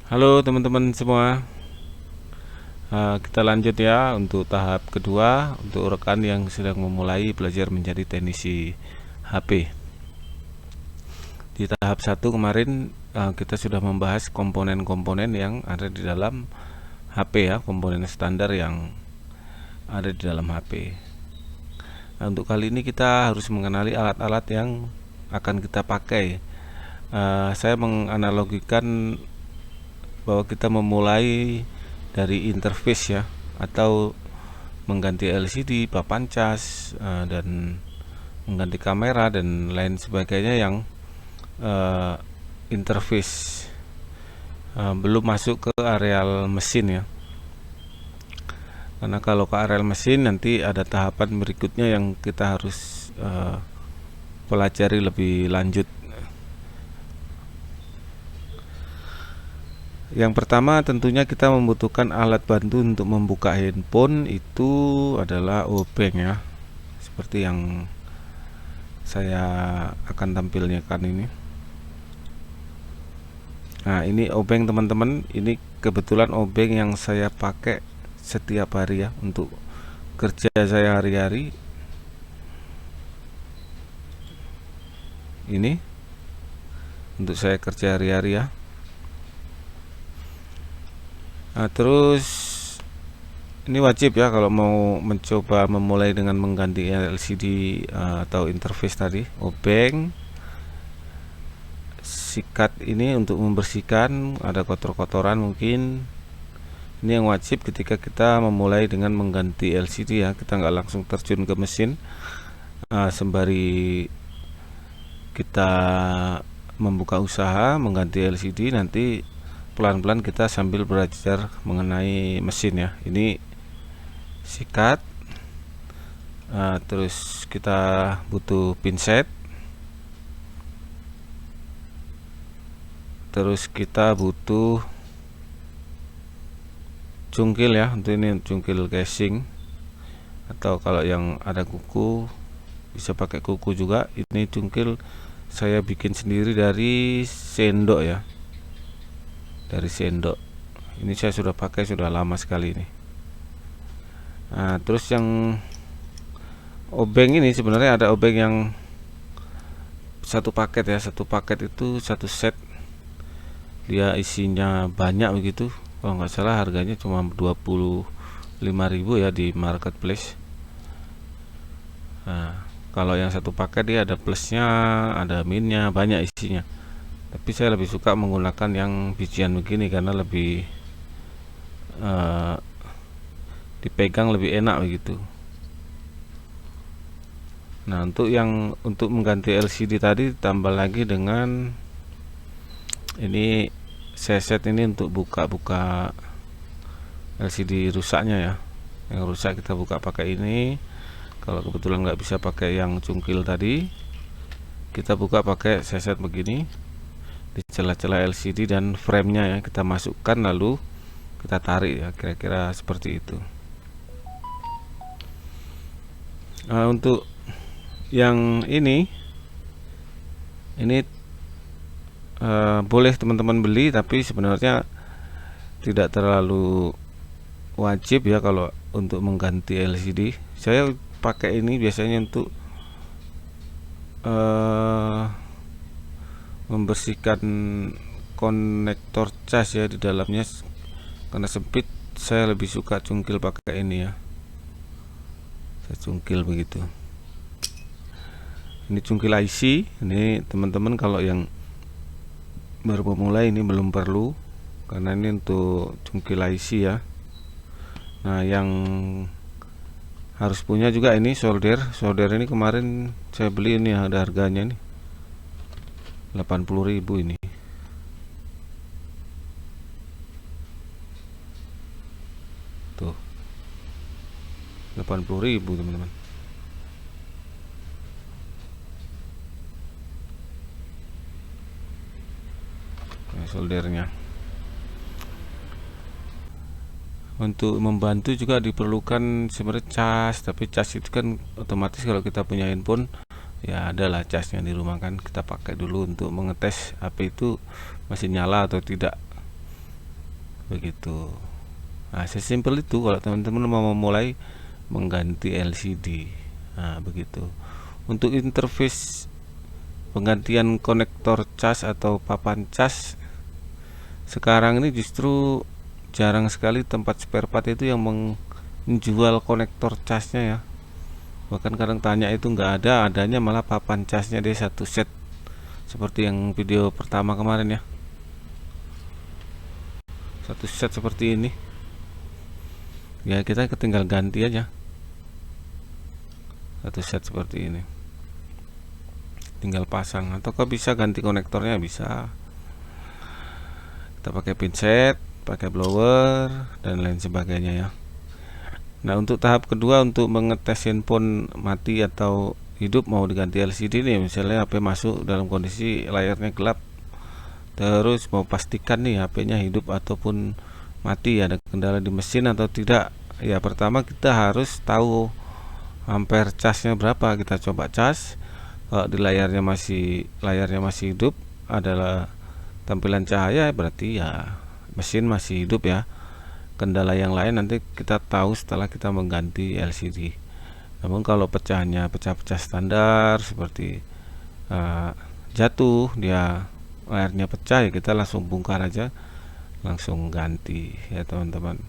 Halo teman-teman semua. Kita lanjut ya untuk tahap kedua untuk rekan yang sedang memulai belajar menjadi teknisi HP. Di tahap satu kemarin kita sudah membahas komponen-komponen yang ada di dalam HP ya, komponen standar yang ada di dalam HP. Nah, untuk kali ini kita harus mengenali alat-alat yang akan kita pakai. Saya menganalogikan bahwa kita memulai dari interface ya, atau mengganti LCD, papan cas, dan mengganti kamera dan lain sebagainya yang interface, belum masuk ke areal mesin ya. Karena kalau ke areal mesin nanti ada tahapan berikutnya yang kita harus pelajari lebih lanjut. Yang pertama tentunya kita membutuhkan alat bantu untuk membuka handphone, itu adalah obeng ya, seperti yang saya akan tampilkan ini. Nah, ini obeng teman-teman, ini kebetulan obeng yang saya pakai setiap hari ya untuk kerja saya hari-hari. Ini untuk saya kerja hari-hari ya. Nah, terus ini wajib ya kalau mau mencoba memulai dengan mengganti LCD atau interface tadi, obeng, sikat ini untuk membersihkan, ada kotor-kotoran mungkin. Ini yang wajib ketika kita memulai dengan mengganti LCD ya, kita nggak langsung terjun ke mesin sembari kita membuka usaha mengganti LCD, nanti pelan-pelan kita sambil belajar mengenai mesin ya. Ini sikat, terus kita butuh pinset, terus kita butuh cungkil ya, untuk ini cungkil casing, atau kalau yang ada kuku bisa pakai kuku juga. Ini cungkil saya bikin sendiri dari sendok ya, dari sendok. Ini saya sudah pakai, sudah lama sekali ini. Nah, terus yang obeng ini sebenarnya ada obeng yang satu paket ya, satu paket itu satu set, dia isinya banyak begitu. Kalau nggak salah harganya cuma 25.000 ya di marketplace. Nah, kalau yang satu paket dia ada plusnya, ada minnya, banyak isinya. Tapi saya lebih suka menggunakan yang bijian begini karena lebih dipegang lebih enak begitu. Nah, untuk mengganti LCD tadi tambah lagi dengan ini set ini untuk buka-buka LCD rusaknya ya. Yang rusak kita buka pakai ini. Kalau kebetulan nggak bisa pakai yang cungkil tadi, kita buka pakai set begini. Di celah-celah LCD dan framenya ya kita masukkan, lalu kita tarik ya, kira-kira seperti itu. Nah, untuk yang ini boleh teman-teman beli, tapi sebenarnya tidak terlalu wajib ya kalau untuk mengganti LCD. Saya pakai ini biasanya untuk membersihkan konektor cas ya di dalamnya, karena sempit. Saya lebih suka cungkil pakai ini ya, saya cungkil begitu. Ini cungkil IC. Ini teman-teman kalau yang baru memulai ini belum perlu, karena ini untuk cungkil IC ya. Nah, yang harus punya juga ini solder. Ini kemarin saya beli, ini ada harganya nih 80.000 ini. Tuh, 80.000 teman-teman. Nah, soldernya. Untuk membantu juga diperlukan sebenarnya cas, tapi cas itu kan otomatis kalau kita punya handphone ya adalah casnya di rumah kan, kita pakai dulu untuk mengetes HP itu masih nyala atau tidak. begitu. Nah, sesimpel itu kalau teman-teman mau memulai mengganti LCD. Nah, begitu. Untuk interface penggantian konektor cas atau papan cas, sekarang ini justru jarang sekali tempat spare part itu yang menjual konektor casnya ya. Bahkan kadang tanya itu nggak ada, adanya malah papan casnya dia satu set seperti yang video pertama kemarin ya, satu set seperti ini ya, kita tinggal ganti aja satu set seperti ini, tinggal pasang. Atau kok bisa ganti konektornya, bisa kita pakai pinset, pakai blower dan lain sebagainya ya. Nah, untuk tahap kedua, untuk mengetes handphone mati atau hidup mau diganti LCD nih, misalnya HP masuk dalam kondisi layarnya gelap, terus mau pastikan nih HP-nya hidup ataupun mati, ada kendala di mesin atau tidak. Ya, pertama kita harus tahu ampere casnya berapa. Kita coba cas, kalau di layarnya masih hidup, adalah tampilan cahaya, berarti ya mesin masih hidup ya. Kendala yang lain nanti kita tahu setelah kita mengganti LCD. Namun kalau pecahnya pecah-pecah standar seperti jatuh, dia layarnya pecah, ya kita langsung bongkar aja, langsung ganti ya teman-teman.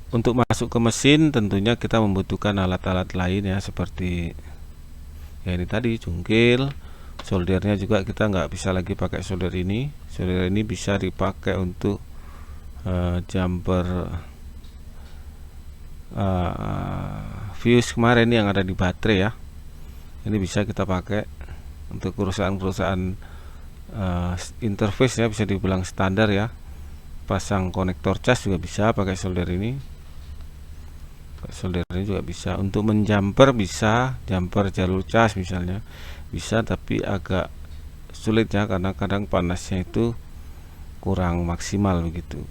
Untuk masuk ke mesin tentunya kita membutuhkan alat-alat lain ya, seperti ya ini tadi, cungkil. Soldernya juga kita nggak bisa lagi pakai solder ini. Solder ini bisa dipakai untuk jumper fuse kemarin yang ada di baterai ya. Ini bisa kita pakai untuk perusahaan-perusahaan interface ya, bisa dibilang standar ya. Pasang konektor cas juga bisa pakai solder ini. Solder ini juga bisa. Untuk menjumper bisa, jumper jalur cas misalnya bisa, tapi agak sulit ya, karena kadang panasnya itu kurang maksimal begitu.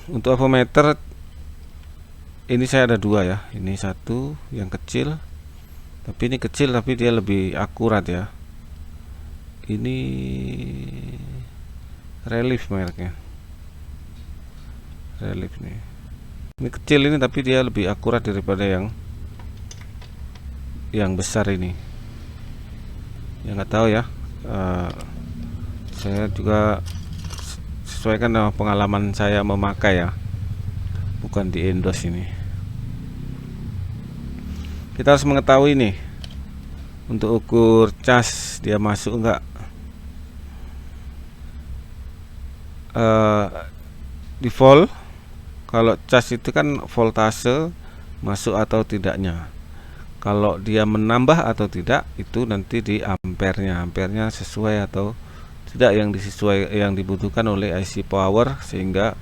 Untuk avometer ini saya ada dua ya, ini satu yang kecil, tapi ini kecil tapi dia lebih akurat ya. Ini Relief mereknya, Relief nih. Ini kecil ini tapi dia lebih akurat daripada yang besar ini. Ya nggak tahu ya, saya juga sesuaikan dengan pengalaman saya memakai ya, bukan di endorse ini. Kita harus mengetahui nih untuk ukur cas dia masuk enggak. Di volt, kalau cas itu kan voltase masuk atau tidaknya. Kalau dia menambah atau tidak itu nanti di ampernya, ampernya sesuai atau tidak yang dibutuhkan oleh IC power, sehingga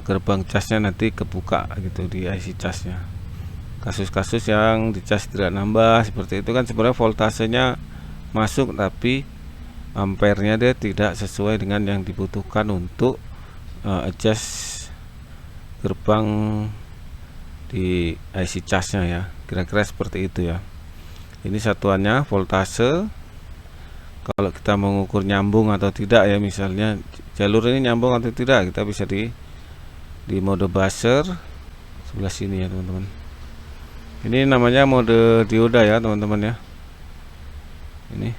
gerbang casnya nanti kebuka gitu di IC casnya. Kasus-kasus yang di cas tidak nambah seperti itu kan sebenarnya voltasenya masuk tapi ampernya dia tidak sesuai dengan yang dibutuhkan untuk adjust gerbang di IC casnya ya, kira-kira seperti itu ya. Ini satuannya voltase. Kalau kita mengukur nyambung atau tidak ya, misalnya jalur ini nyambung atau tidak, kita bisa di mode buzzer sebelah sini ya teman-teman. Ini namanya mode dioda ya teman-teman ya. Ini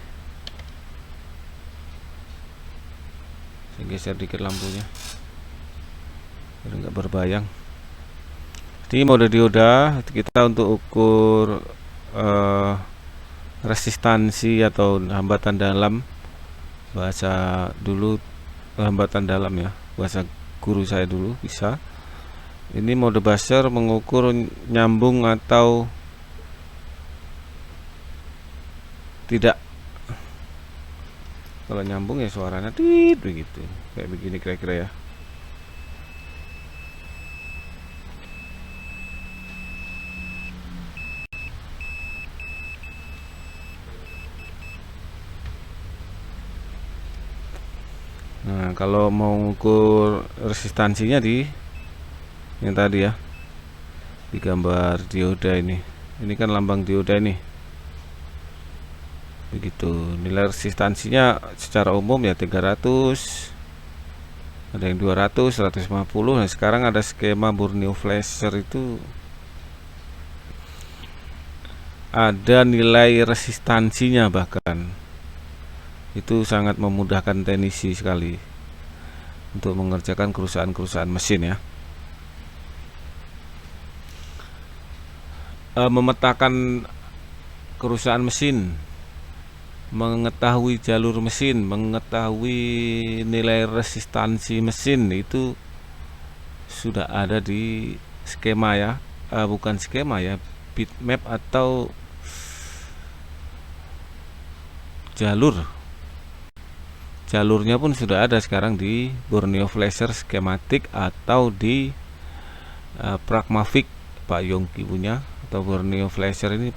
saya geser dikit lampunya biar nggak berbayang. Ini mode dioda kita untuk ukur resistansi atau hambatan dalam, bahasa dulu hambatan dalam ya, bahasa guru saya dulu bisa. Ini mode buzzer mengukur nyambung atau tidak. Kalau nyambung ya suaranya tit begitu, kayak begini kira-kira ya. Nah, kalau mau mengukur resistansinya di yang tadi ya, di gambar dioda ini kan lambang dioda ini. begitu. Nilai resistansinya secara umum ya 300, ada yang 200, 150. Nah sekarang ada skema Borneo Flasher itu ada nilai resistansinya, bahkan itu sangat memudahkan teknisi sekali untuk mengerjakan kerusakan-kerusakan mesin ya. Memetakan kerusakan mesin, mengetahui jalur mesin, mengetahui nilai resistansi mesin, itu sudah ada di skema ya, bukan skema ya, bitmap atau jalurnya pun sudah ada sekarang di Borneo Flasher Schematic atau di Pragmatic Pak Yongki punya, atau Borneo Flasher ini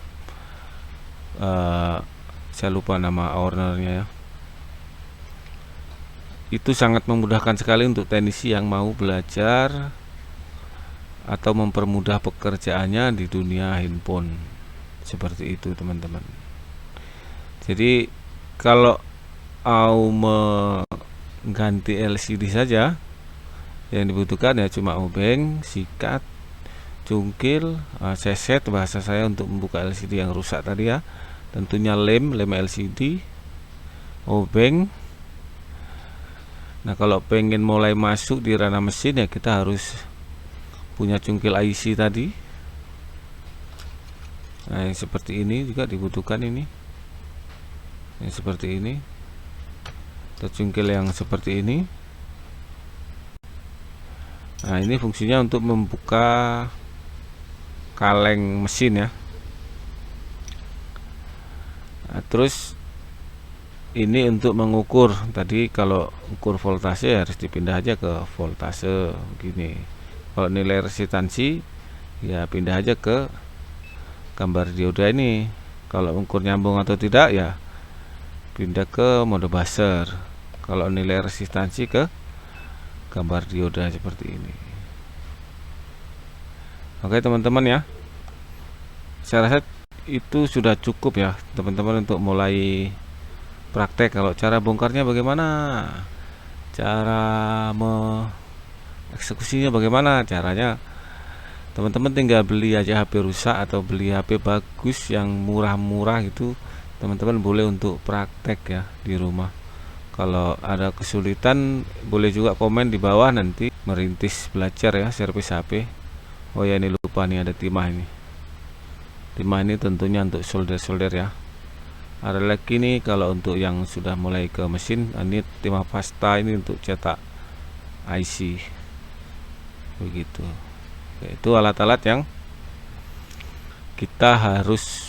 saya lupa nama ownernya ya. Itu sangat memudahkan sekali untuk teknisi yang mau belajar atau mempermudah pekerjaannya di dunia handphone. Seperti itu teman-teman. Jadi kalau mau mengganti LCD saja, yang dibutuhkan ya cuma obeng, sikat, cungkil, seset bahasa saya untuk membuka LCD yang rusak tadi ya. Tentunya lem LCD, obeng. Nah kalau pengen mulai masuk di ranah mesin ya kita harus punya cungkil IC tadi. Nah yang seperti ini juga dibutuhkan ini. Yang seperti ini. Atau cungkil yang seperti ini. Nah ini fungsinya untuk membuka kaleng mesin ya. Nah, terus ini untuk mengukur tadi, kalau ukur voltase harus dipindah aja ke voltase begini. Kalau nilai resistansi ya pindah aja ke gambar dioda ini. Kalau ukur nyambung atau tidak ya pindah ke mode buzzer. Kalau nilai resistansi ke gambar dioda seperti ini. Oke teman-teman ya, saya rasa itu sudah cukup ya teman-teman untuk mulai praktek. Kalau cara bongkarnya bagaimana, cara eksekusinya bagaimana, caranya teman-teman tinggal beli aja HP rusak atau beli HP bagus yang murah-murah itu, teman-teman boleh untuk praktek ya di rumah. Kalau ada kesulitan boleh juga komen di bawah, nanti merintis belajar ya servis HP. Oh ya ini lupa nih, ada timah ini. Timah ini tentunya untuk solder ya. Ada lagi nih kalau untuk yang sudah mulai ke mesin, ini timah pasta ini untuk cetak IC. Begitu. Itu alat-alat yang kita harus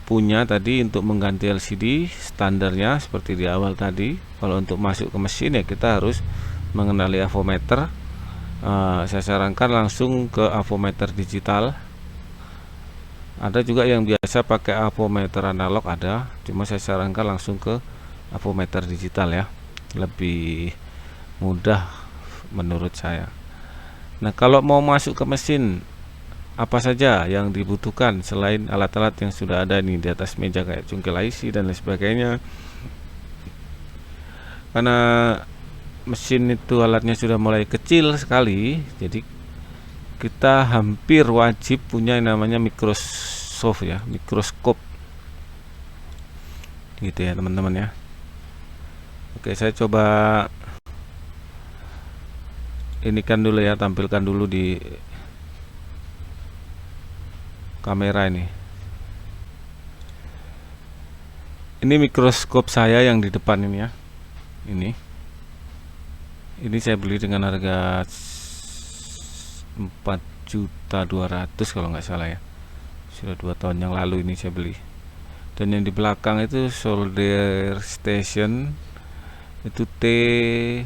punya tadi untuk mengganti LCD. Standarnya seperti di awal tadi. Kalau untuk masuk ke mesin ya kita harus mengenali avometer. Saya sarankan langsung ke avometer digital. Ada juga yang biasa pakai avometer analog ada, cuma saya sarankan langsung ke avometer digital ya, lebih mudah menurut saya. Nah kalau mau masuk ke mesin, apa saja yang dibutuhkan selain alat-alat yang sudah ada nih di atas meja kayak cungkil IC dan lain sebagainya. Karena mesin itu alatnya sudah mulai kecil sekali, jadi kita hampir wajib punya yang namanya mikroskop ya, mikroskop gitu ya teman-teman ya. Oke, saya coba ini kan dulu ya, tampilkan dulu di kamera ini. Ini mikroskop saya yang di depan ini ya. Ini saya beli dengan harga 4.200.000 kalau nggak salah ya. Sudah 2 tahun yang lalu ini saya beli. Dan yang di belakang itu solder station itu T12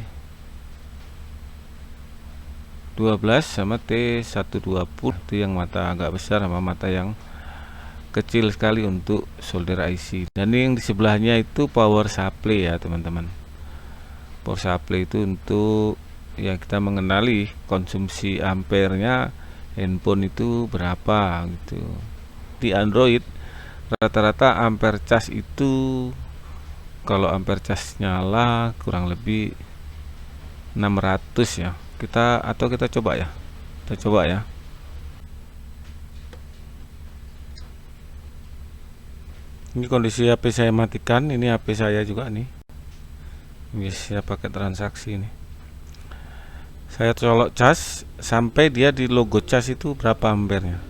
sama T120, itu yang mata agak besar sama mata yang kecil sekali untuk solder IC. Dan yang di sebelahnya itu power supply ya teman-teman. Power supply itu untuk ya kita mengenali konsumsi ampernya handphone itu berapa gitu. Di Android rata-rata ampere cas itu, kalau ampere cas nyala kurang lebih 600 ya. Kita coba ya. Kita coba ya. Ini kondisi HP saya matikan, ini HP saya juga nih. Ini saya pakai transaksi ini. Saya colok cas sampai dia di logo cas itu berapa ampernya.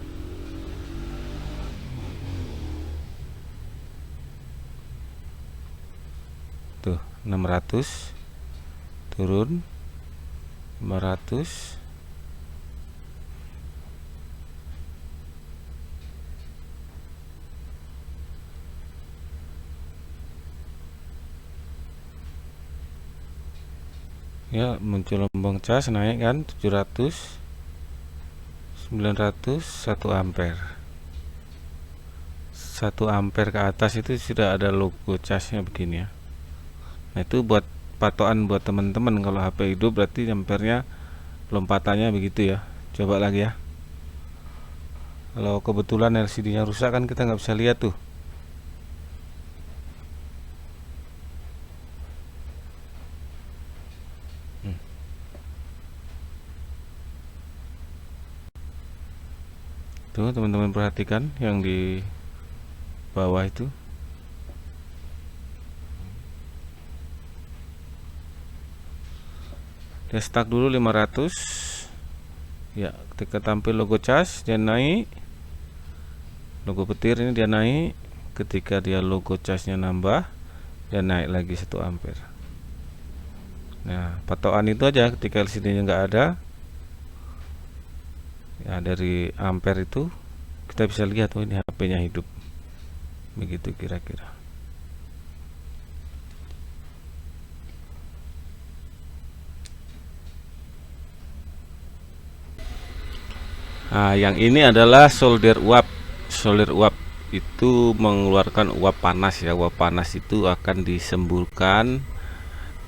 Tuh, 600 turun 500. Ya, muncul lombong cas naik kan 700, 900, 1 ampere. 1 ampere ke atas itu sudah ada logo casnya begini ya. Nah, itu buat patokan buat teman-teman, kalau HP hidup berarti ampernya lompatannya begitu ya. Coba lagi ya. Kalau kebetulan LCD-nya rusak kan kita nggak bisa lihat tuh. Tuh teman-teman perhatikan yang di bawah itu. Dia stuck dulu 500. Ya, ketika tampil logo cas dia naik. Logo petir ini dia naik. Ketika dia logo casnya nambah, dia naik lagi 1 ampere. Nah, patokan itu aja. Ketika LCD-nya nggak ada, ya dari ampere itu kita bisa lihat, oh ini HP-nya hidup. Begitu kira-kira. Nah, yang ini adalah solder uap. Solder uap itu mengeluarkan uap panas ya. Uap panas itu akan disemburkan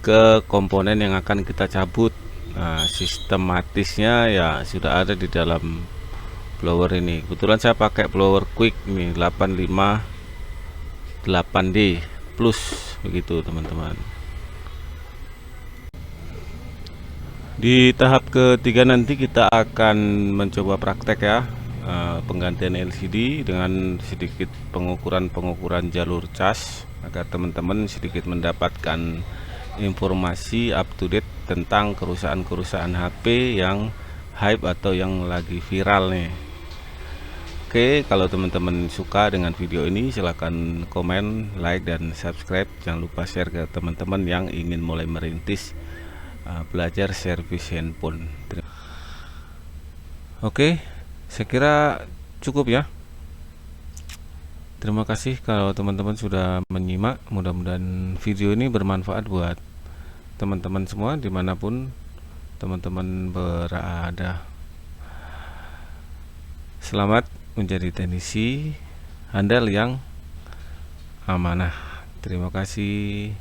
ke komponen yang akan kita cabut. Nah, sistematisnya ya sudah ada di dalam blower ini. Kebetulan saya pakai blower quick nih 85 8D plus begitu teman-teman. Di tahap ketiga nanti kita akan mencoba praktek ya, penggantian LCD dengan sedikit pengukuran jalur cas agar teman-teman sedikit mendapatkan informasi up to date tentang kerusakan HP yang hype atau yang lagi viral nih. Oke, kalau teman-teman suka dengan video ini silahkan komen, like, dan subscribe. Jangan lupa share ke teman-teman yang ingin mulai merintis belajar servis handphone. Oke, saya kira cukup ya. Terima kasih kalau teman-teman sudah menyimak. Mudah-mudahan video ini bermanfaat buat teman-teman semua dimanapun teman-teman berada. Selamat menjadi teknisi handal yang amanah. Terima kasih.